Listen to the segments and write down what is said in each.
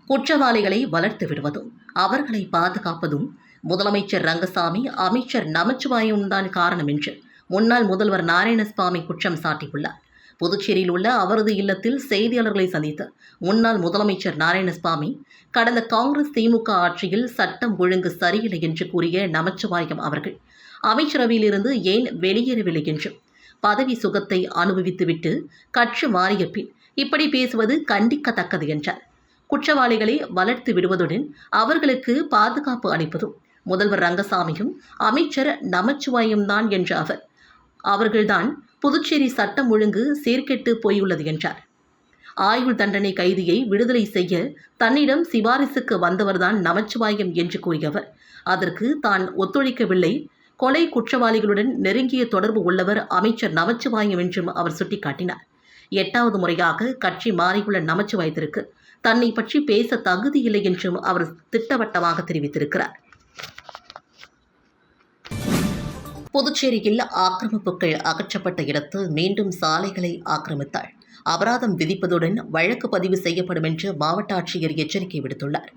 குற்றவாளிகளை வளர்த்து விடுவதும் அவர்களை பாதுகாப்பதும் முதலமைச்சர் ரங்கசாமி, அமைச்சர் நமச்சிவாயம் தான் காரணம் என்று முன்னாள் முதல்வர் நாராயணசாமி குற்றம் சாட்டியுள்ளார். புதுச்சேரியில் உள்ள அவரது இல்லத்தில் செய்தியாளர்களை சந்தித்த முன்னாள் முதலமைச்சர் நாராயணசாமி, கடந்த காங்கிரஸ் திமுக ஆட்சியில் சட்டம் ஒழுங்கு சரியில்லை என்று கூறிய நமச்சிவாயம் அவர்கள் அமைச்சரவையிலிருந்து ஏன் வெளியேறவில்லை என்றும், பதவி சுகத்தை அனுபவித்துவிட்டு கட்சி மாறிய பின் இப்படி பேசுவது கண்டிக்கத்தக்கது என்றார். குற்றவாளிகளை வளர்த்து விடுவதுடன் அவர்களுக்கு பாதுகாப்பு அளிப்பதும் முதல்வர் ரங்கசாமியும் அமைச்சர் நமச்சிவாயம் தான் என்ற அவர்கள்தான் புதுச்சேரி சட்டம் ஒழுங்கு சீர்கெட்டு போயுள்ளது என்றார். ஆயுள் தண்டனை கைதியை விடுதலை செய்ய தன்னிடம் சிபாரிசுக்கு வந்தவர்தான் நமச்சிவாயம் என்று கூறிய அவர், அதற்கு தான் ஒத்துழைக்கவில்லை, கொலை குற்றவாளிகளுடன் நெருங்கிய தொடர்பு உள்ளவர் அமைச்சர் நமச்சிவாயம் என்றும் அவர் சுட்டிக்காட்டினார். 8வது முறையாக கட்சி மாறியுள்ள நமச்சிவாயத்திற்கு தன்னை பற்றி பேச தகுதியில்லை என்றும் அவர் திட்டவட்டமாக தெரிவித்திருக்கிறார். புதுச்சேரியில் ஆக்கிரமிப்புகள் அகற்றப்பட்ட இடத்தில் மீண்டும் சாலைகளை ஆக்கிரமித்தால் அபராதம் விதிப்பதுடன் வழக்கு பதிவு செய்யப்படும் என்று மாவட்ட ஆட்சியர் எச்சரிக்கை விடுத்துள்ளார்.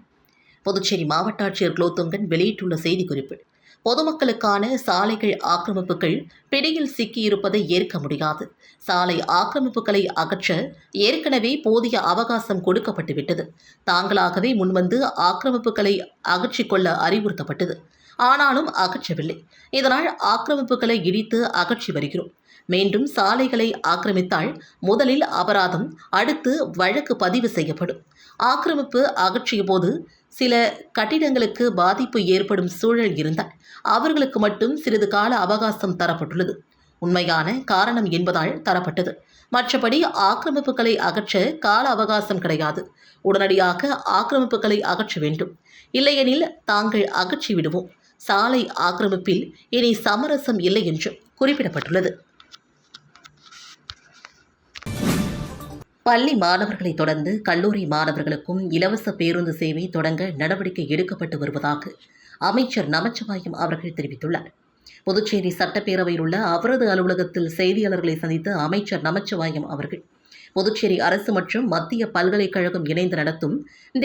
புதுச்சேரி மாவட்ட ஆட்சியர் குலோத்துங்கன் வெளியிட்டுள்ள செய்திக்குறிப்பில், பொதுமக்களுக்கான சாலைகள் ஆக்கிரமிப்புகள் பிடியில் சிக்கியிருப்பதை ஏற்க முடியாது. சாலை ஆக்கிரமிப்புகளை அகற்ற ஏற்கனவே போதிய அவகாசம் கொடுக்கப்பட்டுவிட்டது. தாங்களாகவே முன்வந்து ஆக்கிரமிப்புகளை அகற்றிக்கொள்ள அறிவுறுத்தப்பட்டது. ஆனாலும் அகற்றவில்லை. இதனால் ஆக்கிரமிப்புகளை இடித்து அகற்றி வருகிறோம். மீண்டும் சாலைகளை ஆக்கிரமித்தால் முதலில் அபராதம், அடுத்து வழக்கு பதிவு செய்யப்படும். ஆக்கிரமிப்பு அகற்றிய போது சில கட்டிடங்களுக்கு பாதிப்பு ஏற்படும் சூழல் இருந்தால் அவர்களுக்கு மட்டும் சிறிது கால அவகாசம் தரப்பட்டுள்ளது. உண்மையான காரணம் என்பதால் தரப்பட்டது. மற்றபடி ஆக்கிரமிப்புகளை அகற்ற கால அவகாசம் கிடையாது. உடனடியாக ஆக்கிரமிப்புகளை அகற்ற வேண்டும். இல்லையெனில் தாங்கள் அகற்றி விடுவோம். சாலை ஆக்கிரமிப்பில் இனி சமரசம் இல்லை என்றும் குறிப்பிடப்பட்டுள்ளது. பள்ளி மாணவர்களை தொடர்ந்து கல்லூரி மாணவர்களுக்கும் இலவச பேருந்து சேவை தொடங்க நடவடிக்கை எடுக்கப்பட்டு வருவதாக அமைச்சர் நமச்சிவாயம் அவர்கள் தெரிவித்துள்ளார். புதுச்சேரி சட்டப்பேரவையில் உள்ள அவரது அலுவலகத்தில் செய்தியாளர்களை சந்தித்த அமைச்சர் நமச்சிவாயம் அவர்கள், புதுச்சேரி அரசு மற்றும் மத்திய பல்கலைக்கழகம் இணைந்து நடத்தும்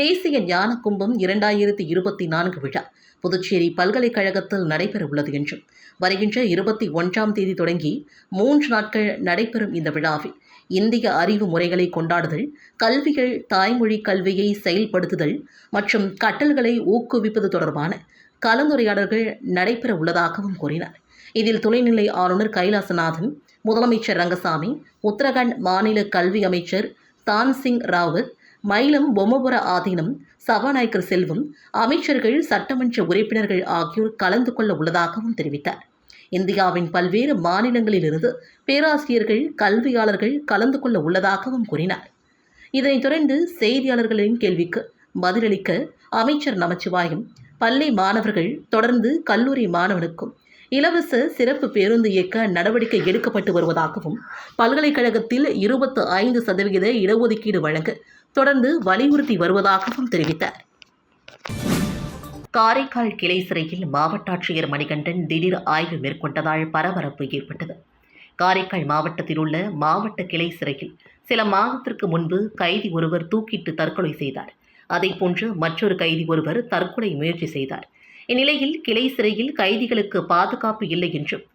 தேசிய ஞான கும்பம் 2024 விழா புதுச்சேரி பல்கலைக்கழகத்தில் நடைபெறவுள்ளது என்றும், வருகின்ற 21ஆம் தேதி தொடங்கி 3 நாட்கள் நடைபெறும் இந்த விழாவில் இந்திய அறிவு முறைகளை கொண்டாடுதல், கல்விகள், தாய்மொழி கல்வியை செயல்படுத்துதல் மற்றும் கற்றல்களை ஊக்குவிப்பது தொடர்பான கலந்துரையாடல்கள் நடைபெற உள்ளதாகவும் கூறினார். இதில் துணைநிலை ஆளுநர் கைலாசநாதன், முதலமைச்சர் ரங்கசாமி, உத்தரகாண்ட் மாநில கல்வி அமைச்சர் தான்சிங் ராவத், மயிலம் பொம்மபுர ஆதீனம் சபாநாயகர் செல்வம், அமைச்சர்கள், சட்டமன்ற உறுப்பினர்கள் ஆகியோர் கலந்து கொள்ள உள்ளதாகவும் தெரிவித்தார். இந்தியாவின் பல்வேறு மாநிலங்களிலிருந்து பேராசிரியர்கள், கல்வியாளர்கள் கலந்து கொள்ள உள்ளதாகவும் கூறினார். இதனைத் தொடர்ந்து செய்தியாளர்களின் கேள்விக்கு பதிலளிக்க அமைச்சர் நமச்சிவாயம், பள்ளி மாணவர்கள் தொடர்ந்து கல்லூரி மாணவனுக்கும் இலவச சிறப்பு பேருந்து இயக்க நடவடிக்கை எடுக்கப்பட்டு வருவதாகவும், பல்கலைக்கழகத்தில் 25% இடஒதுக்கீடு வழங்க தொடர்ந்து வலியுறுத்தி வருவதாகவும் தெரிவித்தார். காரைக்கால் கிளை சிறையில் மாவட்ட ஆட்சியர் மணிகண்டன் திடீர் ஆய்வு மேற்கொண்டதால் பரபரப்பு ஏற்பட்டது. காரைக்கால் மாவட்டத்தில் உள்ள மாவட்ட கிளை சிறையில் சில மாதத்திற்கு முன்பு கைதி ஒருவர் தூக்கிட்டு தற்கொலை செய்தார். அதேபோன்று மற்றொரு கைதி ஒருவர் தற்கொலை முயற்சி செய்தார். இந்நிலையில் கிளை சிறையில் கைதிகளுக்கு பாதுகாப்பு இல்லை என்றும்,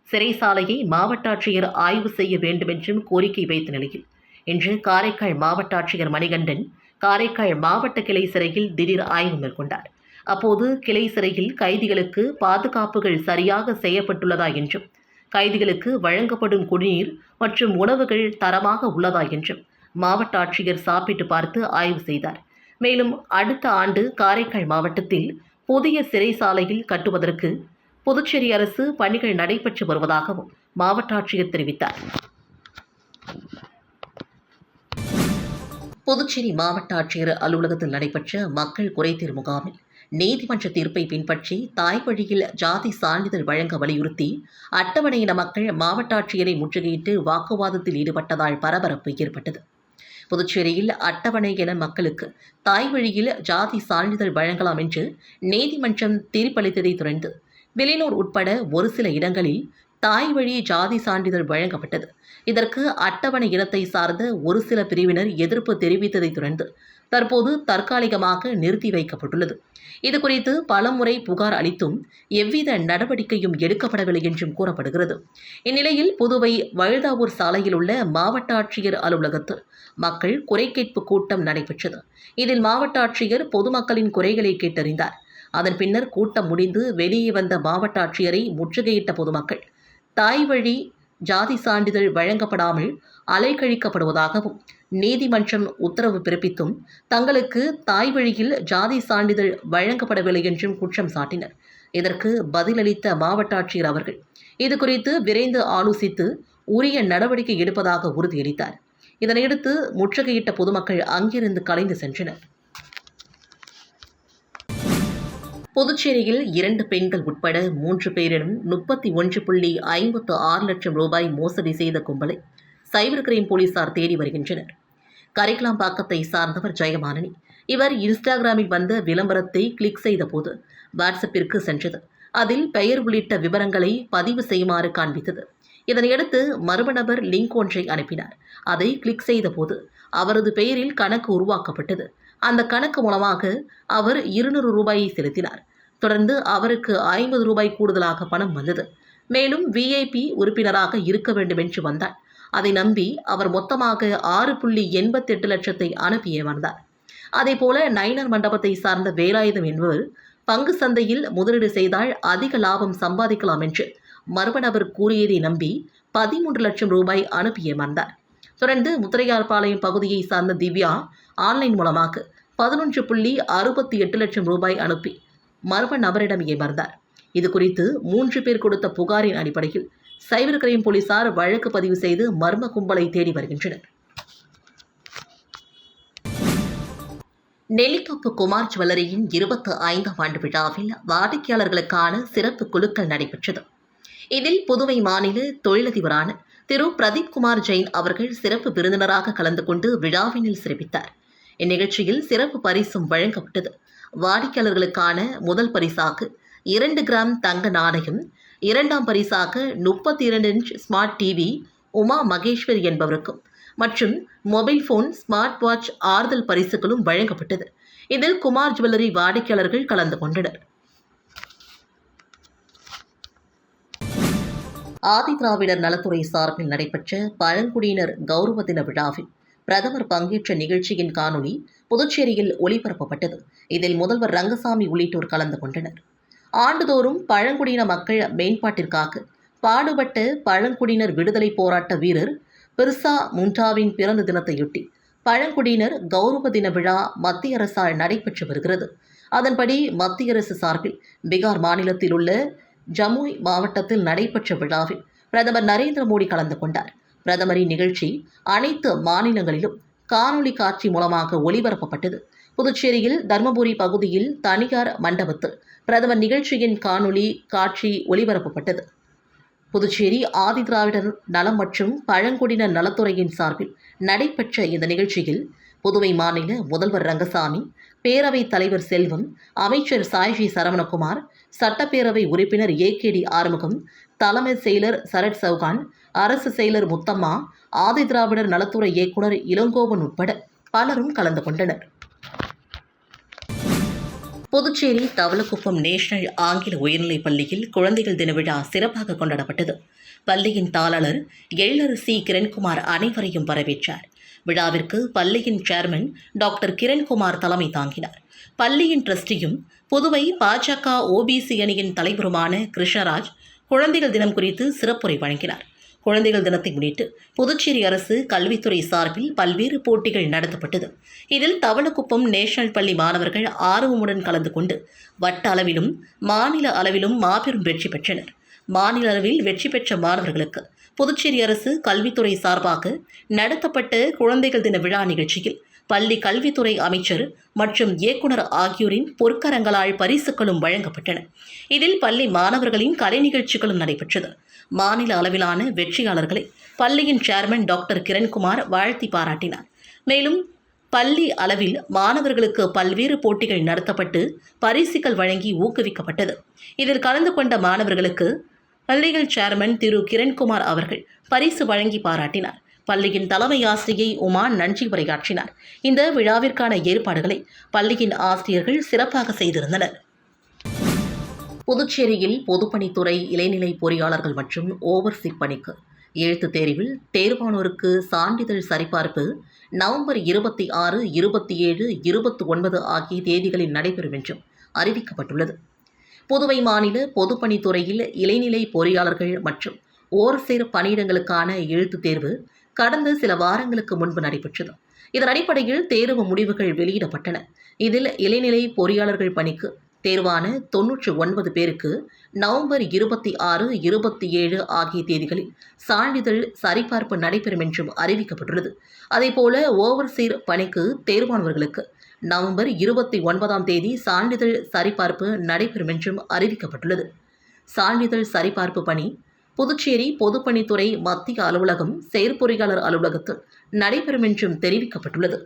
சிறைசாலையை மாவட்ட ஆட்சியர் ஆய்வு செய்ய வேண்டும் என்றும் கோரிக்கை வைத்த நிலையில் இன்று காரைக்கால் மாவட்ட ஆட்சியர் மணிகண்டன் காரைக்கால் மாவட்ட கிளை சிறையில் திடீர் ஆய்வு மேற்கொண்டார். அப்போது கிளை சிறையில் கைதிகளுக்கு பாதுகாப்புகள் சரியாக செய்யப்பட்டுள்ளதா என்றும், கைதிகளுக்கு வழங்கப்படும் குடிநீர் மற்றும் உணவுகள் தரமாக உள்ளதா என்றும் மாவட்ட ஆட்சியர் சாப்பிட்டு பார்த்து ஆய்வு செய்தார். மேலும் அடுத்த ஆண்டு காரைக்கால் மாவட்டத்தில் புதிய சிறைசாலையில் கட்டுவதற்கு புதுச்சேரி அரசு பணிகள் நடைபெற்று வருவதாகவும் மாவட்ட ஆட்சியர் தெரிவித்தார். புதுச்சேரி மாவட்ட ஆட்சியர் அலுவலகத்தில் நடைபெற்ற மக்கள் குறைதீர் முகாமில் நீதிமன்ற தீர்ப்பை பின்பற்றி தாய்வழியில் ஜாதி சான்றிதழ் வழங்க வலியுறுத்தி அட்டவணையின மக்கள் மாவட்ட ஆட்சியரை முற்றுகையிட்டு வாக்குவாதத்தில் ஈடுபட்டதால் பரபரப்பு ஏற்பட்டது. புதுச்சேரியில் அட்டவணையின மக்களுக்கு தாய்வழியில் ஜாதி சான்றிதழ் வழங்கலாம் என்று நீதிமன்றம் தீர்ப்பளித்ததை தொடர்ந்து வெளியூர் உட்பட ஒரு சில இடங்களில் தாய்வழி ஜாதி சான்றிதழ் வழங்கப்பட்டது. இதற்கு அட்டவணை இனத்தை சார்ந்த ஒரு சில பிரிவினர் எதிர்ப்பு தெரிவித்ததை தொடர்ந்து தற்போது தற்காலிகமாக நிறுத்தி வைக்கப்பட்டுள்ளது. இதுகுறித்து பலமுறை புகார் அளித்தும் எவ்வித நடவடிக்கையும் எடுக்கப்படவில்லை என்றும் கூறப்படுகிறது. இந்நிலையில் புதுவை வழுதாவூர் சாலையில் உள்ள மாவட்ட ஆட்சியர் அலுவலகத்தில் மக்கள் குறை கேட்பு கூட்டம் நடைபெற்றது. இதில் மாவட்ட ஆட்சியர் பொதுமக்களின் குறைகளை கேட்டறிந்தார். அதன் பின்னர் கூட்டம் முடிந்து வெளியே வந்த மாவட்ட ஆட்சியரை முற்றுகையிட்ட பொதுமக்கள் தாய் வழி ஜாதி சான்றிதழ் வழங்கப்படாமல் அலைக்கழிக்கப்படுவதாகவும் நீதிமன்றம் உத்தரவு பிறப்பித்தும் தங்களுக்கு தாய் வழியில் ஜாதி சான்றிதழ் வழங்கப்படவில்லை என்றும் குற்றம் சாட்டினர். இதற்கு பதிலளித்த மாவட்ட ஆட்சியர் அவர்கள் இதுகுறித்து விரைந்து ஆலோசித்து உரிய நடவடிக்கை எடுப்பதாக உறுதியளித்தார். இதனையடுத்து முற்றுகையிட்ட பொதுமக்கள் அங்கிருந்து கலைந்து சென்றனர். புதுச்சேரியில் 2 பெண்கள் உட்பட 3 பேரிடம் 31.56 லட்சம் ரூபாய் மோசடி செய்த கும்பலை சைபர் கிரைம் போலீசார் தேடி வருகின்றனர். கரிக்கலாம்பாக்கத்தை சார்ந்தவர் ஜெயமாலினி. இவர் இன்ஸ்டாகிராமில் வந்த விளம்பரத்தை கிளிக் செய்தபோது வாட்ஸ்அப்பிற்கு சென்றது. அதில் பெயர் உள்ளிட்ட விவரங்களை பதிவு செய்யுமாறு காண்பித்தது. இதனையடுத்து மர்ம நபர் லிங்க் ஒன்றை அனுப்பினார். அதை கிளிக் செய்தபோது அவரது பெயரில் கணக்கு உருவாக்கப்பட்டது. அந்த கணக்கு மூலமாக அவர் 200 ரூபாயை செலுத்தினார். தொடர்ந்து அவருக்கு 50 ரூபாய் கூடுதலாக பணம் வந்தது. மேலும் VIP உறுப்பினராக இருக்க வேண்டும் என்று வந்தார். அதை நம்பி அவர் மொத்தமாக 6.88 லட்சத்தை அனுப்பி ஏமாந்தார். அதேபோல நயினார் மண்டபத்தை சார்ந்த வேலாயுதம் என்பவர் பங்கு சந்தையில் முதலீடு செய்தால் அதிக லாபம் சம்பாதிக்கலாம் என்று மர்ம நபர் கூறியதை நம்பி 13 லட்சம் ரூபாய் அனுப்பி ஏமாந்தார். தொடர்ந்து முத்திரையார்பாளையம் பகுதியை சார்ந்த திவ்யா ஆன்லைன் மூலமாக 11.68 லட்சம் ரூபாய் அனுப்பி மர்ம நபரிடம் ஏமாந்தார். இதுகுறித்து 3 பேர் கொடுத்த புகாரின் அடிப்படையில் சைபர் கிரைம் போலீசார் வழக்கு பதிவு செய்து மர்ம கும்பலை தேடி வருகின்றனர். நெல்லித்தோப்பு குமார் ஜுவல்லரியின் 25ஆம் ஆண்டு விழாவில் வாடிக்கையாளர்களுக்கான சிறப்பு குலுக்கல் நடைபெற்றது. இதில் புதுவை மாநில தொழிலதிபரான திரு பிரதீப் குமார் ஜெயின் அவர்கள் சிறப்பு விருந்தினராக கலந்து கொண்டு விழாவினில் சிறப்பித்தார். இந்நிகழ்ச்சியில் சிறப்பு பரிசும் வழங்கப்பட்டது. வாடிக்கையாளர்களுக்கான முதல் பரிசாக 2 கிராம் தங்க நாணயம், 2ஆம் பரிசாக 32 inch smart TV Uma Maheswari என்பவருக்கும் மற்றும் மொபைல் போன், ஸ்மார்ட் வாட்ச் ஆறுதல் பரிசுகளும் வழங்கப்பட்டது. இதில் குமார் ஜுவல்லரி வாடிக்கையாளர்கள் கலந்து கொண்டனர். ஆதிதிராவிடர் நலத்துறை சார்பில் நடைபெற்ற பழங்குடியினர் கௌரவ தின விழாவில் பிரதமர் பங்கேற்ற நிகழ்ச்சியின் காணொலி புதுச்சேரியில் ஒளிபரப்பப்பட்டது. இதில் முதல்வர் ரங்கசாமி உள்ளிட்டோர் கலந்து கொண்டனர். ஆண்டுதோறும் பழங்குடியின மக்கள் மேம்பாட்டிற்காக பாடுபட்ட பழங்குடியினர் விடுதலை போராட்ட வீரர் பிர்சா முண்டாவின் பிறந்த தினத்தையொட்டி பழங்குடியினர் கௌரவ தின விழா மத்திய அரசால் நடைபெற்று வருகிறது. அதன்படி மத்திய அரசு சார்பில் பீகார் மாநிலத்தில் உள்ள ஜமுய் மாவட்டத்தில் நடைபெற்ற விழாவில் பிரதமர் நரேந்திர மோடி கலந்து கொண்டார். பிரதமரின் நிகழ்ச்சி அனைத்து மாநிலங்களிலும் காணொலி காட்சி மூலமாக ஒளிபரப்பப்பட்டது. புதுச்சேரியில் தர்மபுரி பகுதியில் தனியார் மண்டபத்தில் பிரதமர் நிகழ்ச்சியின் காணொலி காட்சி ஒளிபரப்பப்பட்டது. புதுச்சேரி ஆதிதிராவிடர் நலம் மற்றும் பழங்குடியினர் நலத்துறையின் சார்பில் நடைபெற்ற இந்த நிகழ்ச்சியில் புதுவை மாநில முதல்வர் ரங்கசாமி, பேரவைத் தலைவர் செல்வம், அமைச்சர் சாய்ஜி சரவணகுமார், சட்டப்பேரவை உறுப்பினர் AKD ஆறுமுகம், தலைமை செயலர் சரத் சௌகான், அரசு செயலர் முத்தம்மா, ஆதிதிராவிடர் நலத்துறை இயக்குனர் இளங்கோவன் உட்பட பலரும் கலந்து கொண்டனர். புதுச்சேரி தவளக்குப்பம் நேஷனல் ஆங்கில உயர்நிலைப் பள்ளியில் குழந்தைகள் தின விழா சிறப்பாக கொண்டாடப்பட்டது. பள்ளியின் தாளர் எழிலரசி கிரண்குமார் அனைவரையும் வரவேற்றார். விழாவிற்கு பள்ளியின் சேர்மன் டாக்டர் கிரண்குமார் தலைமை தாங்கினார். பள்ளியின் ட்ரஸ்டியும் புதுவை பாஜக OBC அணியின் தலைவருமான கிருஷ்ணராஜ் குழந்தைகள் தினம் குறித்து சிறப்புரை வழங்கினார். குழந்தைகள் தினத்தை முன்னிட்டு புதுச்சேரி அரசு கல்வித்துறை சார்பில் பல்வேறு போட்டிகள் நடத்தப்பட்டது. இதில் தவளக்குப்பம் நேஷனல் பள்ளி மாணவர்கள் ஆர்வமுடன் கலந்து கொண்டு வட்ட அளவிலும் மாநில அளவிலும் மாபெரும் வெற்றி பெற்றனர். மாநில அளவில் வெற்றி பெற்ற மாணவர்களுக்கு புதுச்சேரி அரசு கல்வித்துறை சார்பாக நடத்தப்பட்ட குழந்தைகள் தின விழா நிகழ்ச்சியில் பள்ளி கல்வித்துறை அமைச்சர் மற்றும் இயக்குனர் ஆகியோரின் பொற்கரங்களால் பரிசுகளும் வழங்கப்பட்டன. இதில் பள்ளி மாணவர்களின் கலை நிகழ்ச்சிகளும் நடைபெற்றது. மாநில அளவிலான வெற்றியாளர்களை பள்ளியின் சேர்மன் டாக்டர் கிரண்குமார் வாழ்த்தி பாராட்டினார். மேலும் பள்ளி அளவில் மாணவர்களுக்கு பல்வேறு போட்டிகள் நடத்தப்பட்டு பரிசுகள் வழங்கி ஊக்குவிக்கப்பட்டது. இதில் கலந்து கொண்ட மாணவர்களுக்கு பள்ளிகள் சேர்மன் திரு கிரண்குமார் அவர்கள் பரிசு வழங்கி பாராட்டினார். பள்ளியின் தலைமை ஆசிரியை உமா நன்றி உரையாற்றினார். இந்த விழாவிற்கான ஏற்பாடுகளை பள்ளியின் ஆசிரியர்கள் சிறப்பாக செய்திருந்தனர். புதுச்சேரியில் பொதுப்பணித்துறை இளைநிலை பொறியாளர்கள் மற்றும் ஓவர்சீ பணிக்கு எழுத்துத் தேர்வில் தேர்வானோருக்கு சான்றிதழ் சரிபார்ப்பு நவம்பர் 26, 27, 29 ஆகிய தேதிகளில் நடைபெறும் என்றும் அறிவிக்கப்பட்டுள்ளது. புதுவை மாநில பொதுப்பணித்துறையில் இளைநிலை பொறியாளர்கள் மற்றும் ஓர்சேர் பணியிடங்களுக்கான எழுத்துத் தேர்வு கடந்த சில வாரங்களுக்கு முன்பு நடைபெற்றது. இதன் அடிப்படையில் தேர்வு முடிவுகள் வெளியிடப்பட்டன. இதில் இளைநிலை பொறியாளர்கள் பணிக்கு தேர்வான 99 பேருக்கு நவம்பர் 26, 27 ஆகிய தேதிகளில் சான்றிதழ் சரிபார்ப்பு நடைபெறும் என்றும் அறிவிக்கப்பட்டுள்ளது. அதேபோல ஓவர்சீர் பணிக்கு தேர்வானவர்களுக்கு நவம்பர் 29ஆம் தேதி சான்றிதழ் சரிபார்ப்பு நடைபெறும் என்றும் அறிவிக்கப்பட்டுள்ளது. சான்றிதழ் சரிபார்ப்பு பணி புதுச்சேரி பொதுப்பணித்துறை மத்திய அலுவலகம் செயற்பொறியாளர் அலுவலகத்தில் நடைபெறும் என்றும் தெரிவிக்கப்பட்டுள்ளது.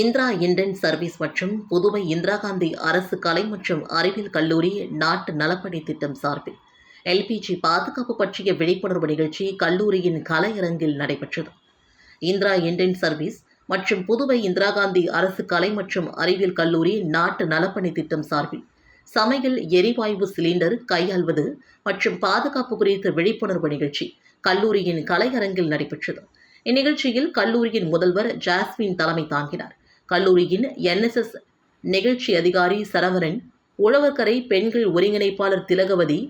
இந்திரா இந்தியன் சர்வீஸ் மற்றும் புதுவை இந்திரா காந்தி அரசு கலை மற்றும் அறிவியல் கல்லூரி நாட்டு நலப்பணி திட்டம் சார்பில் எல்பிஜி பாதுகாப்பு பற்றிய விழிப்புணர்வு நிகழ்ச்சி கல்லூரியின் கலையரங்கில் நடைபெற்றது. இந்திரா இந்தியன் சர்வீஸ் மற்றும் புதுவை இந்திரா காந்தி அரசு கலை மற்றும் அறிவியல் கல்லூரி நாட்டு நலப்பணி திட்டம் சார்பில் சமையல் எரிவாயு சிலிண்டர் கையாள்வது மற்றும் பாதுகாப்பு குறித்த விழிப்புணர்வு நிகழ்ச்சி கல்லூரியின் கலையரங்கில் நடைபெற்றது. இந்நிகழ்ச்சியில் கல்லூரியின் முதல்வர் ஜாஸ்மின் தலைமை தாங்கினார். கல்லூரியின் NSS நிகழ்ச்சி அதிகாரி சரவணன், உழவர்கரை பெண்கள் ஒருங்கிணைப்பாளர் Thilagavathi,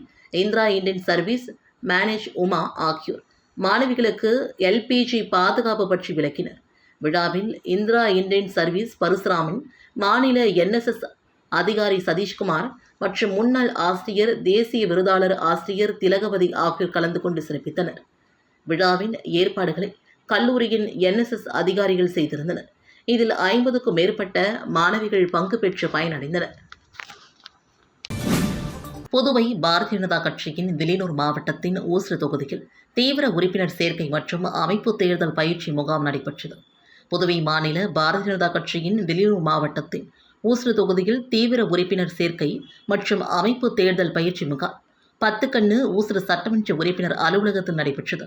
Indira Indian service manage Uma ஆகியோர் மாணவிகளுக்கு எல்பிஜி பாதுகாப்பு பற்றி விளக்கினர். விழாவில் இந்திரா இந்தியன் சர்வீஸ் பரசுராமன், மாநில NSS அதிகாரி சதீஷ்குமார் மற்றும் முன்னாள் ஆசிரியர் தேசிய விருதாளர் ஆசிரியர் திலகவதி ஆகியோர் கலந்து கொண்டு சிறப்பித்தனர். விழாவின் ஏற்பாடுகளை கல்லூரியின் NSS அதிகாரிகள் செய்திருந்தனர். இதில் 50க்கும் மேற்பட்ட மாணவிகள் பங்கு பெற்று பயனடைந்தனர். புதுவை பாரதிய ஜனதா கட்சியின் வில்லியனூர் மாவட்டத்தின் ஊசுடு தொகுதியில் தீவிர உறுப்பினர் சேர்க்கை மற்றும் அமைப்பு தேர்தல் பயிற்சி முகாம் நடைபெற்றது. புதுவை மாநில பாரதிய ஜனதா கட்சியின் வில்லியனூர் மாவட்டத்தின் ஊசுடு தொகுதியில் தீவிர உறுப்பினர் சேர்க்கை மற்றும் அமைப்பு தேர்தல் பயிற்சி முகாம் 10 கண்ணு ஊசுடு சட்டமன்ற உறுப்பினர் அலுவலகத்தில் நடைபெற்றது.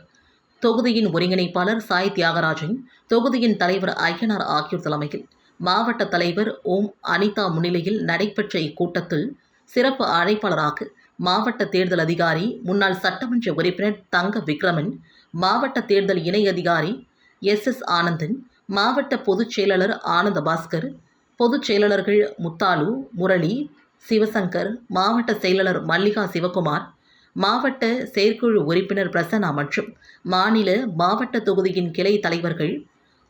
தொகுதியின் ஒருங்கிணைப்பாளர் சாய் தியாகராஜன், தொகுதியின் தலைவர் ஐயனார் ஆகியோர் தலைமையில் மாவட்ட தலைவர் ஓம் அனிதா முன்னிலையில் நடைபெற்ற இக்கூட்டத்தில் சிறப்பு அழைப்பாளராக மாவட்ட தேர்தல் அதிகாரி முன்னாள் சட்டமன்ற உறுப்பினர் தங்க விக்ரமன், மாவட்ட தேர்தல் இணை அதிகாரி SS ஆனந்தன், மாவட்ட பொதுச் செயலாளர் ஆனந்த பாஸ்கர், பொதுச் செயலாளர்கள் முத்தாலு, முரளி, சிவசங்கர், மாவட்ட செயலாளர் மல்லிகா சிவகுமார், மாவட்ட செயற்குழு உறுப்பினர் பிரசன்னா மற்றும் மாநில மாவட்ட தொகுதியின் கிளை தலைவர்கள்,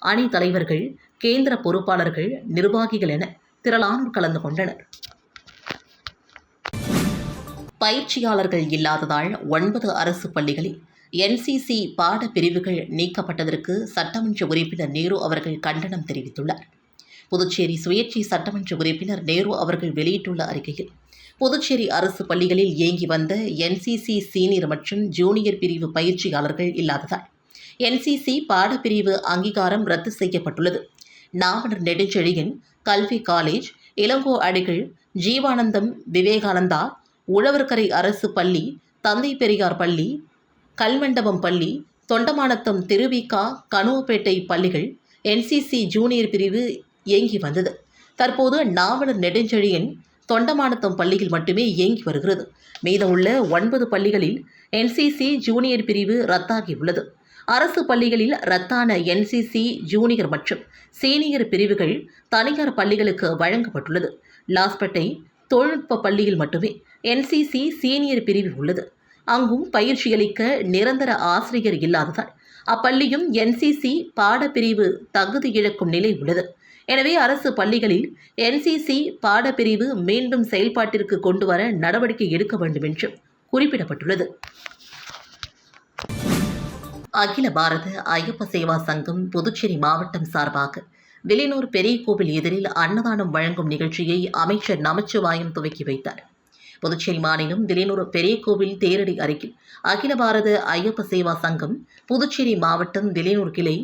அணி தலைவர்கள், கேந்திர பொறுப்பாளர்கள், நிர்வாகிகள் என திரளானோர் கலந்து கொண்டனர். பயிற்சியாளர்கள் இல்லாததால் 9 அரசு பள்ளிகளில் NCC பாட பிரிவுகள் நீக்கப்பட்டதற்கு சட்டமன்ற உறுப்பினர் நேரு அவர்கள் கண்டனம் தெரிவித்துள்ளார். புதுச்சேரி சுயேட்சை சட்டமன்ற உறுப்பினர் நேரு அவர்கள் வெளியிட்டுள்ள அறிக்கையில், புதுச்சேரி அரசு பள்ளிகளில் இயங்கி வந்த NCC சீனியர் மற்றும் ஜூனியர் பிரிவு பயிற்சியாளர்கள் இல்லாததால் NCC பாடப்பிரிவு அங்கீகாரம் ரத்து செய்யப்பட்டுள்ளது. நாவலர் நெடுஞ்செழியன் கல்வி காலேஜ், இளங்கோ அடிகள், ஜீவானந்தம் விவேகானந்தா, உழவர்கரை அரசு பள்ளி, தந்தை பெரியார் பள்ளி, கல்மண்டபம் பள்ளி, தொண்டமானத்தம் திருவிகா, கனுவப்பேட்டை பள்ளிகள் NCC ஜூனியர் பிரிவு இயங்கி வந்தது. தற்போது நாவலர் நெடுஞ்செழியன் தொண்டமானத்தம் பள்ளியில் மட்டுமே இயங்கி வருகிறது. மீதமுள்ள 9 பள்ளிகளில் NCC ஜூனியர் பிரிவு ரத்தாகியுள்ளது. அரசு பள்ளிகளில் ரத்தான NCC ஜூனியர் மற்றும் சீனியர் பிரிவுகள் தனியார் பள்ளிகளுக்கு வழங்கப்பட்டுள்ளது. லாஸ்பேட்டை தொழில்நுட்ப பள்ளியில் மட்டுமே NCC சீனியர் பிரிவு உள்ளது. அங்கும் பயிற்சியளிக்க நிரந்தர ஆசிரியர் இல்லாததால் அப்பள்ளியும் NCC பாடப்பிரிவு தகுதி இழக்கும் நிலை உள்ளது. எனவே அரசு பள்ளிகளில் NCC பாடப்பிரிவு மீண்டும் செயல்பாட்டிற்கு கொண்டு வர நடவடிக்கை எடுக்க வேண்டும் என்று குறிப்பிடப்பட்டுள்ளது. அகில பாரத ஐயப்ப சேவா சங்கம் புதுச்சேரி மாவட்டம் சார்பாக வில்லியனூர் பெரிய கோவில் எதிரில் அன்னதானம் வழங்கும் நிகழ்ச்சியை அமைச்சர் நமச்சிவாயம் துவக்கி வைத்தார். புதுச்சேரி மாநிலம் வில்லியனூர் பெரிய கோவில் தேரடி அருகில் அகில பாரத ஐயப்ப சேவா சங்கம் புதுச்சேரி மாவட்டம் வில்லியனூர் கிளை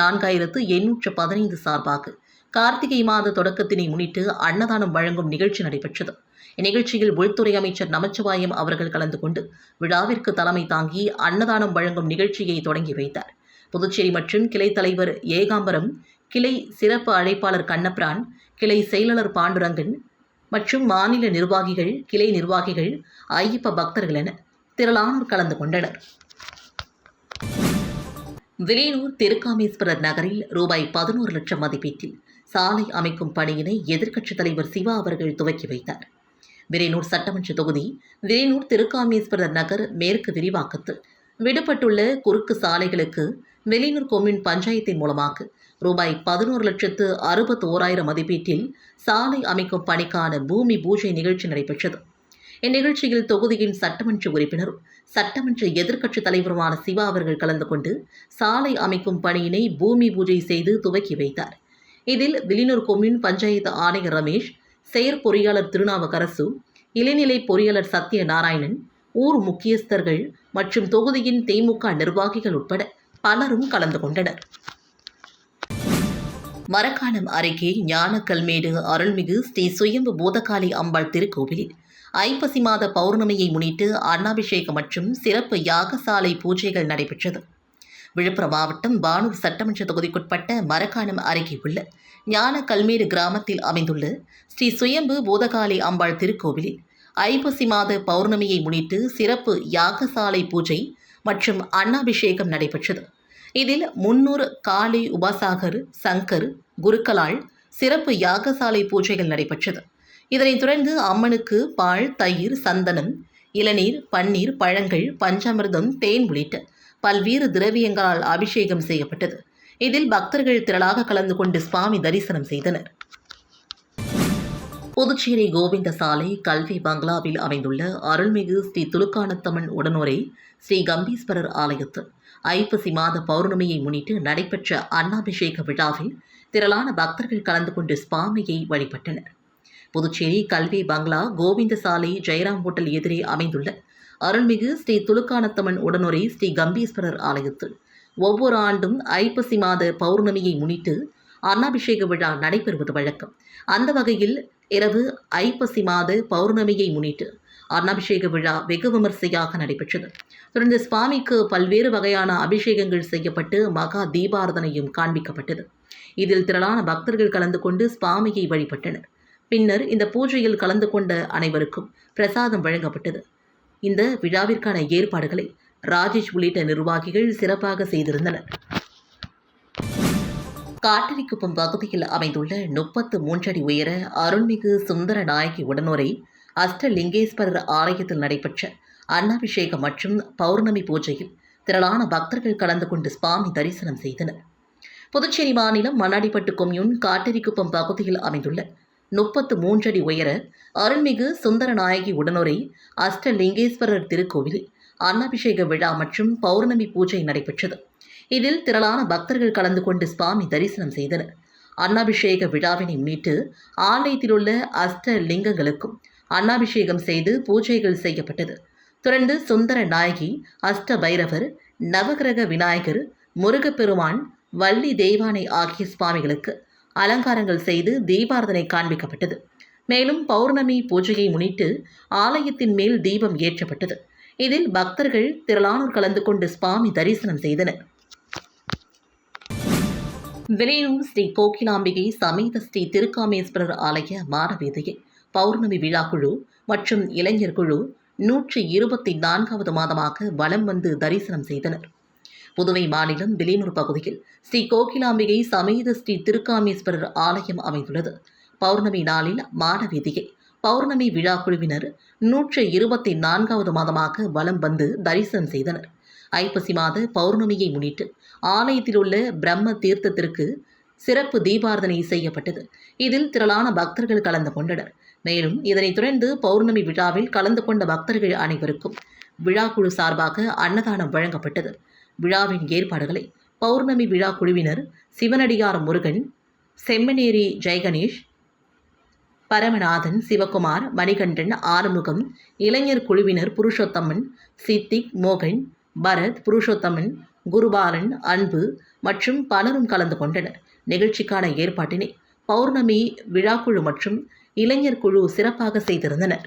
4815 சார்பாக கார்த்திகை மாத தொடக்கத்தினை முன்னிட்டு அன்னதானம் வழங்கும் நிகழ்ச்சி நடைபெற்றது. இந்நிகழ்ச்சியில் உள்துறை அமைச்சர் நமச்சிவாயம் அவர்கள் கலந்து கொண்டு விழாவிற்கு தலைமை தாங்கி அன்னதானம் வழங்கும் நிகழ்ச்சியை தொடங்கி வைத்தார். புதுச்சேரி மற்றும் கிளை தலைவர் ஏகாம்பரம், கிளை சிறப்பு அழைப்பாளர் கண்ணபிரான், கிளை செயலாளர் பாண்டுரங்கன் மற்றும் மாநில நிர்வாகிகள், கிளை நிர்வாகிகள், ஐயப்ப பக்தர்கள் என திரளானோர் கலந்து கொண்டனர். வில்லியனூர் திருக்காமேஸ்வரர் நகரில் ரூபாய் 11 லட்சம் மதிப்பீட்டில் சாலை அமைக்கும் பணியினை எதிர்க்கட்சித் தலைவர் சிவா அவர்கள் துவக்கி வைத்தார். வில்லியனூர் சட்டமன்ற தொகுதி வில்லியனூர் திருக்காமேஸ்வரர் நகர் மேற்கு விரிவாக்கத்தில் விடுபட்டுள்ள குறுக்கு சாலைகளுக்கு வில்லியனூர் கொம்யூன் பஞ்சாயத்தின் மூலமாக ரூபாய் 11,61,000 மதிப்பீட்டில் சாலை அமைக்கும் பணிக்கான பூமி பூஜை நிகழ்ச்சி நடைபெற்றது. இந்நிகழ்ச்சியில் தொகுதியின் சட்டமன்ற உறுப்பினரும் சட்டமன்ற எதிர்க்கட்சித் தலைவருமான சிவா அவர்கள் கலந்து கொண்டு சாலை அமைக்கும் பணியினை பூமி பூஜை செய்து துவக்கி வைத்தார். இதில் வில்லியனூர் கொம்யூன் பஞ்சாயத்து ஆணையர் ரமேஷ், செயற்பொறியாளர் திருநாவுக்கரசு, இளநிலை பொறியாளர் சத்யநாராயணன், ஊர் முக்கியஸ்தர்கள் மற்றும் தொகுதியின் திமுக நிர்வாகிகள் உட்பட பலரும் கலந்து கொண்டனர். மரக்காணம் அருகே ஞானக்கல்மேடு அருள்மிகு ஸ்ரீ சுயம்பு பூதகாளி அம்பாள் திருக்கோவிலில் ஐப்பசி மாத பௌர்ணமியை முன்னிட்டு அன்னாபிஷேகம் மற்றும் சிறப்பு யாகசாலை பூஜைகள் நடைபெற்றது. விழுப்புரம் மாவட்டம் பானூர் சட்டமன்ற தொகுதிக்குட்பட்ட மரக்காணம் அருகே உள்ள ஞானக்கல்மேடு கிராமத்தில் அமைந்துள்ள ஸ்ரீ சுயம்பு பூதகாளி அம்பாள் திருக்கோவிலில் ஐப்பசி மாத பௌர்ணமியை முன்னிட்டு சிறப்பு யாகசாலை பூஜை மற்றும் அன்னாபிஷேகம் நடைபெற்றது. இதில் 300 காளி உபாசகர், சங்கர், குருக்களால் சிறப்பு யாகசாலை பூஜைகள் நடைபெற்றது. இதனைத் தொடர்ந்து அம்மனுக்கு பால், தயிர், சந்தனம், இளநீர், பன்னீர், பழங்கள், பஞ்சாமிர்தம், தேன் உள்ளிட்ட பல்வேறு திரவியங்களால் அபிஷேகம் செய்யப்பட்டது. இதில் பக்தர்கள் திரளாக கலந்து கொண்டு சுவாமி தரிசனம் செய்தனர். புதுச்சேரி கோவிந்த சாலை கல்வி பங்களாவில் அமைந்துள்ள அருள்மிகு ஸ்ரீ துலுக்கானத்தம்மன் உடனுரை ஸ்ரீ கம்பீஸ்வரர் ஆலயத்தில் ஐப்பசி மாத பௌர்ணமியை முன்னிட்டு நடைபெற்ற அன்னாபிஷேக விழாவில் திரளான பக்தர்கள் கலந்து கொண்டு சுவாமியை வழிபட்டனர். புதுச்சேரி கல்வி பங்களா கோவிந்த சாலை ஜெயராம் ஹோட்டல் எதிரே அமைந்துள்ள அருள்மிகு ஸ்ரீ துலுக்கானத்தம்மன் உடனுரை ஸ்ரீ கம்பீஸ்வரர் ஆலயத்தில் ஒவ்வொரு ஆண்டும் ஐப்பசி மாத பௌர்ணமியை முன்னிட்டு அன்னாபிஷேக விழா நடைபெறுவது வழக்கம். அந்த வகையில் இரவு ஐப்பசி மாத பௌர்ணமியை முன்னிட்டு அன்னாபிஷேக விழா வெகு விமர்சையாக நடைபெற்றது. தொடர்ந்து சுவாமிக்கு பல்வேறு வகையான அபிஷேகங்கள் செய்யப்பட்டு மகா தீபாரதனையும் காண்பிக்கப்பட்டது. இதில் திரளான பக்தர்கள் கலந்து கொண்டு சுவாமியை வழிபட்டனர். பின்னர் இந்த பூஜையில் கலந்து கொண்ட அனைவருக்கும் பிரசாதம் வழங்கப்பட்டது. இந்த விழாவிற்கான ஏற்பாடுகளை ராஜேஷ் உள்ளிட்ட நிர்வாகிகள் சிறப்பாக செய்திருந்தனர். காட்டரிக்குப்பம் பகுதியில் அமைந்துள்ள 33 அடி உயர அருள்மிகு சுந்தர நாயகி உடனுரை அஷ்டலிங்கேஸ்வரர் ஆலயத்தில் நடைபெற்ற அன்னாபிஷேகம் மற்றும் பௌர்ணமி பூஜையில் திரளான பக்தர்கள் கலந்து கொண்டு சுவாமி தரிசனம் செய்தனர். புதுச்சேரி மாநிலம் மண்ணாடிப்பட்டு கொம்யூன் காட்டரிக்குப்பம் பகுதியில் அமைந்துள்ள 33 அடி உயர அருள்மிகு சுந்தர நாயகி உடனுரை அஷ்டலிங்கேஸ்வரர் திருக்கோவிலில் அன்னாபிஷேக விழா மற்றும் பௌர்ணமி பூஜை நடைபெற்றது. இதில் திரளான பக்தர்கள் கலந்து கொண்டு சுவாமி தரிசனம் செய்தனர். அன்னாபிஷேக விழாவினை முன்னிட்டு ஆலயத்தில் உள்ள அஷ்ட லிங்கங்களுக்கும் அன்னாபிஷேகம் செய்து பூஜைகள் செய்யப்பட்டது. தொடர்ந்து சுந்தர நாயகி, அஷ்ட பைரவர், நவகிரக விநாயகர், முருகப்பெருமான், வள்ளி தெய்வானை ஆகிய சுவாமிகளுக்கு அலங்காரங்கள் செய்து தீபாரதனை காண்பிக்கப்பட்டது. மேலும் பௌர்ணமி பூஜையை முன்னிட்டு ஆலயத்தின் மேல் தீபம் ஏற்றப்பட்டது. இதில் பக்தர்கள் திரளானோர் கலந்து கொண்டு சுவாமி தரிசனம் செய்தனர். வில்லியனூர் ஸ்ரீ கோகிலாம்பிகை சமேத ஸ்ரீ திருக்காமேஸ்வரர் ஆலய மாடவீதியில் பௌர்ணமி விழா குழு மற்றும் இளைஞர் குழு 124வது மாதமாக வலம் வந்து தரிசனம் செய்தனர். புதுவை மாநிலம் வில்லியனூர் பகுதியில் ஸ்ரீ கோகிலாம்பிகை சமேத ஸ்ரீ திருக்காமேஸ்வரர் ஆலயம் அமைந்துள்ளது. பௌர்ணமி நாளில் மாடவீதியில் பௌர்ணமி விழா குழுவினர் 124வது மாதமாக வலம் வந்து தரிசனம் செய்தனர். ஐப்பசி மாத பௌர்ணமியை முன்னிட்டு ஆலயத்தில் உள்ள பிரம்ம தீர்த்தத்திற்கு சிறப்பு தீபாரதனை செய்யப்பட்டது. இதில் திரளான பக்தர்கள் கலந்து கொண்டனர். மேலும் இதனைத் தொடர்ந்து பௌர்ணமி விழாவில் கலந்து கொண்ட பக்தர்கள் அனைவருக்கும் விழா குழு சார்பாக அன்னதானம் வழங்கப்பட்டது. விழாவின் ஏற்பாடுகளை பௌர்ணமி விழா குழுவினர் சிவனடியார் முருகன், செம்மனேரி ஜெயகணேஷ், பரமநாதன், சிவகுமார், மணிகண்டன், ஆறுமுகம், இளைஞர் குழுவினர் புருஷோத்தமன், சித்திக், மோகன், பரத், புருஷோத்தமன், குருபாலன், அன்பு மற்றும் பலரும் கலந்து கொண்டனர். நிகழ்ச்சிக்கான ஏற்பாட்டினை பௌர்ணமி விழாக்குழு மற்றும் இளைஞர் குழு சிறப்பாக செய்திருந்தனர்.